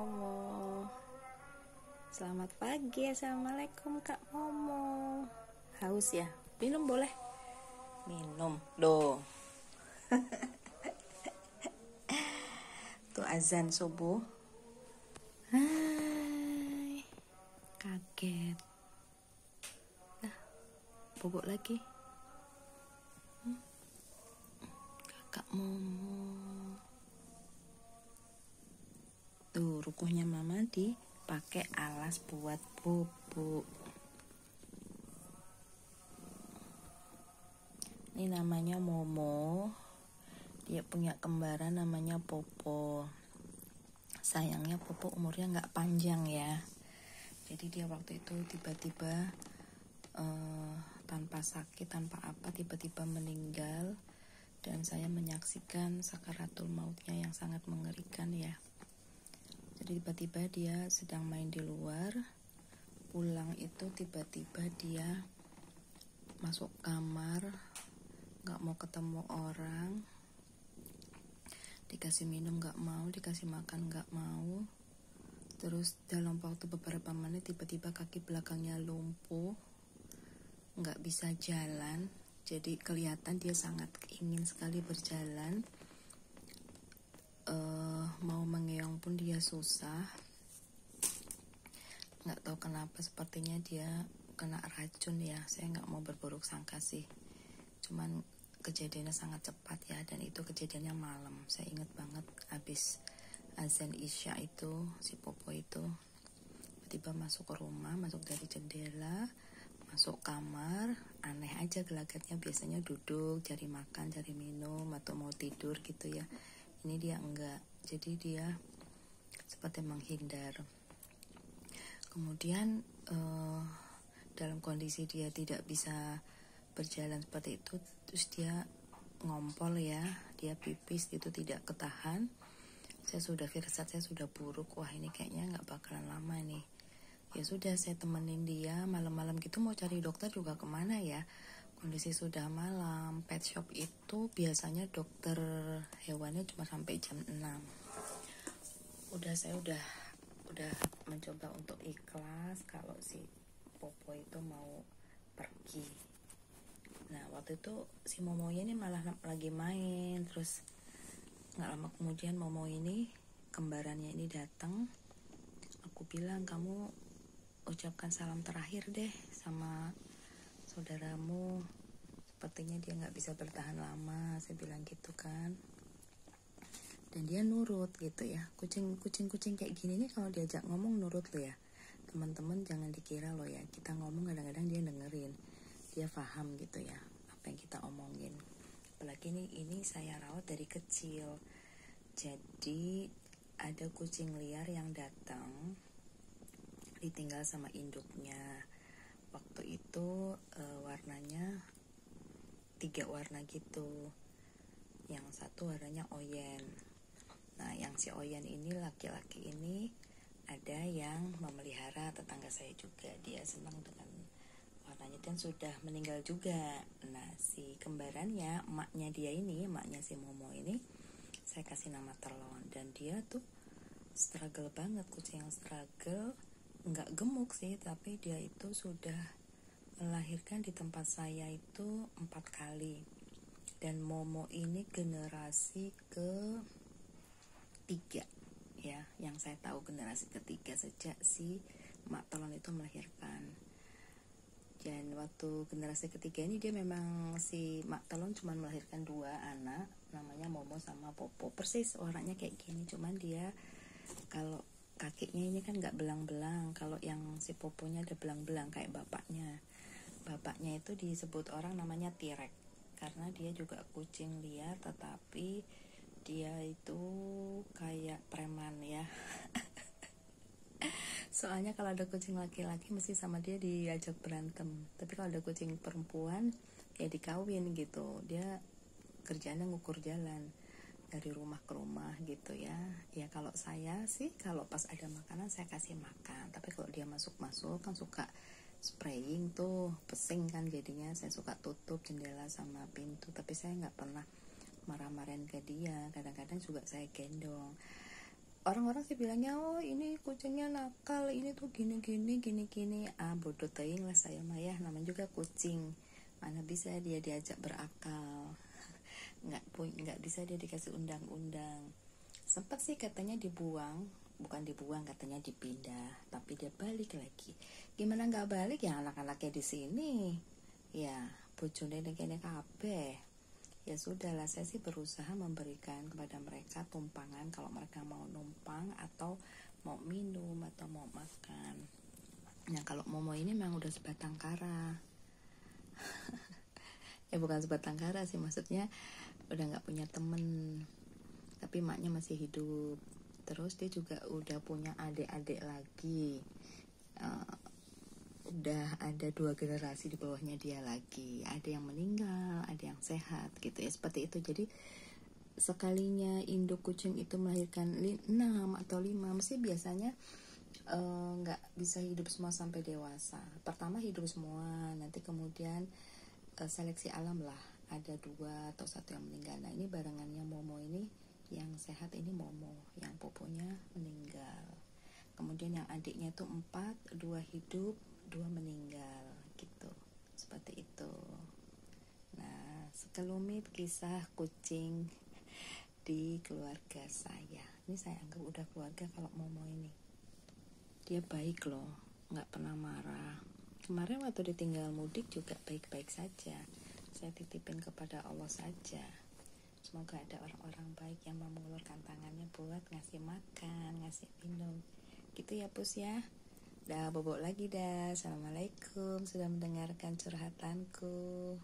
Momo. Selamat pagi, assalamualaikum Kak Momo. Haus ya? Minum boleh? Minum, doh. Tuh azan subuh. Hai, kaget. Bobok lagi. Kakak Momo. Tuh rukuhnya mama dipakai alas buat bubuk. Ini namanya Momo. Dia punya kembaran namanya Popo. Sayangnya Popo umurnya nggak panjang ya. Jadi dia waktu itu tiba-tiba tanpa sakit, tanpa apa, tiba-tiba meninggal. Dan saya menyaksikan sakaratul mautnya yang sangat mengerikan ya. Jadi tiba-tiba dia sedang main di luar, pulang itu tiba-tiba dia masuk kamar, gak mau ketemu orang, dikasih minum gak mau, dikasih makan gak mau. Terus dalam waktu beberapa menit tiba-tiba kaki belakangnya lumpuh, gak bisa jalan. Jadi kelihatan dia sangat ingin sekali berjalan. Mau mengeong pun dia susah. Nggak tahu kenapa, sepertinya dia kena racun ya. Saya nggak mau berburuk sangka sih. Cuman kejadiannya sangat cepat ya, dan itu kejadiannya malam. Saya ingat banget habis azan Isya itu si Popo itu tiba-tiba masuk ke rumah, masuk dari jendela, masuk kamar. Aneh aja gelagatnya, biasanya duduk cari makan, cari minum, atau mau tidur gitu ya. Ini dia enggak, jadi dia seperti menghindar. Kemudian dalam kondisi dia tidak bisa berjalan seperti itu, terus dia ngompol ya, dia pipis itu tidak ketahan. Saya sudah firasat, saya sudah buruk, wah ini kayaknya nggak bakalan lama nih. Ya sudah, saya temenin dia malam-malam gitu, mau cari dokter juga kemana ya, kondisi sudah malam. Pet shop itu biasanya dokter hewannya cuma sampai jam 6. Saya udah mencoba untuk ikhlas kalau si Popo itu mau pergi. Nah waktu itu si Momonya ini malah lagi main. Terus gak lama kemudian Momo ini, kembarannya ini datang. Aku bilang, kamu ucapkan salam terakhir deh sama saudaramu, sepertinya dia gak bisa bertahan lama, saya bilang gitu kan. Dan dia nurut gitu ya. Kucing kayak gini nih kalau diajak ngomong nurut lo ya. Teman-teman jangan dikira lo ya, kita ngomong kadang-kadang dia dengerin, dia paham gitu ya apa yang kita omongin. Apalagi ini saya rawat dari kecil. Jadi ada kucing liar yang datang, ditinggal sama induknya. Waktu itu warnanya 3 warna gitu. Yang satu warnanya oyen. Nah yang si oyen ini, laki-laki ini, ada yang memelihara tetangga saya juga. Dia senang dengan warnanya dan sudah meninggal juga. Nah si kembarannya, emaknya dia ini, emaknya si Momo ini, saya kasih nama Telon. Dan dia tuh struggle banget, kucing yang struggle. Nggak gemuk sih, tapi dia itu sudah melahirkan di tempat saya itu 4 kali. Dan Momo ini generasi ke-3 ya, yang saya tahu generasi ke-3 sejak si Mak Telon itu melahirkan. Dan waktu generasi ke-3 ini dia memang si Mak Telon cuma melahirkan 2 anak, namanya Momo sama Popo. Persis warnanya kayak gini, cuman dia kalau kakinya ini kan nggak belang-belang. Kalau yang si Poponya ada belang-belang kayak bapaknya. Bapaknya itu disebut orang namanya Tirek, karena dia juga kucing liar, tetapi dia itu kayak preman ya. Soalnya kalau ada kucing laki-laki mesti sama dia diajak berantem, tapi kalau ada kucing perempuan ya dikawin gitu. Dia kerjaannya ngukur jalan dari rumah ke rumah gitu ya. Ya kalau saya sih, kalau pas ada makanan saya kasih makan, tapi kalau dia masuk-masuk kan suka spraying tuh, pesing kan jadinya. Saya suka tutup jendela sama pintu, tapi saya nggak pernah marah-marahin ke dia. Kadang-kadang juga saya gendong. orang-orang sih bilangnya, oh ini kucingnya nakal, ini tuh gini gini gini gini. Bodoh teing lah saya mah ya, namanya juga kucing, mana bisa dia diajak berakal. nggak bisa dia dikasih undang-undang. Sempat sih katanya dibuang, bukan dibuang, katanya dipindah, tapi dia balik lagi. Gimana nggak balik ya, anak-anaknya di sini ya, bojone kene kabeh. Ya sudahlah, saya sih berusaha memberikan kepada mereka tumpangan kalau mereka mau numpang atau mau minum atau mau makan. Nah kalau Momo ini memang udah sebatang kara. Ya bukan sebatang kara sih, maksudnya udah nggak punya temen, tapi maknya masih hidup. Terus dia juga udah punya adik-adik lagi. Udah ada 2 generasi di bawahnya dia lagi. Ada yang meninggal, ada yang sehat gitu ya, seperti itu. Jadi sekalinya induk kucing itu melahirkan 6 atau 5, mesti biasanya nggak bisa hidup semua sampai dewasa. Pertama hidup semua, nanti kemudian seleksi alam lah, ada 2 atau 1 yang meninggal. Nah ini barengannya Momo ini, yang sehat ini Momo, yang poponya meninggal. Kemudian yang adiknya itu 4, 2 hidup, 2 meninggal gitu, seperti itu. Nah sekelumit kisah kucing di keluarga saya. Ini saya anggap udah keluarga kalau Momo ini. Dia baik loh, nggak pernah marah. Kemarin waktu ditinggal mudik juga baik-baik saja. Saya titipin kepada Allah saja. Semoga ada orang-orang baik yang mau mengulurkan tangannya buat ngasih makan, ngasih minum. Gitu ya Pus ya. Dah bobok lagi dah. Assalamualaikum, sudah mendengarkan curhatanku.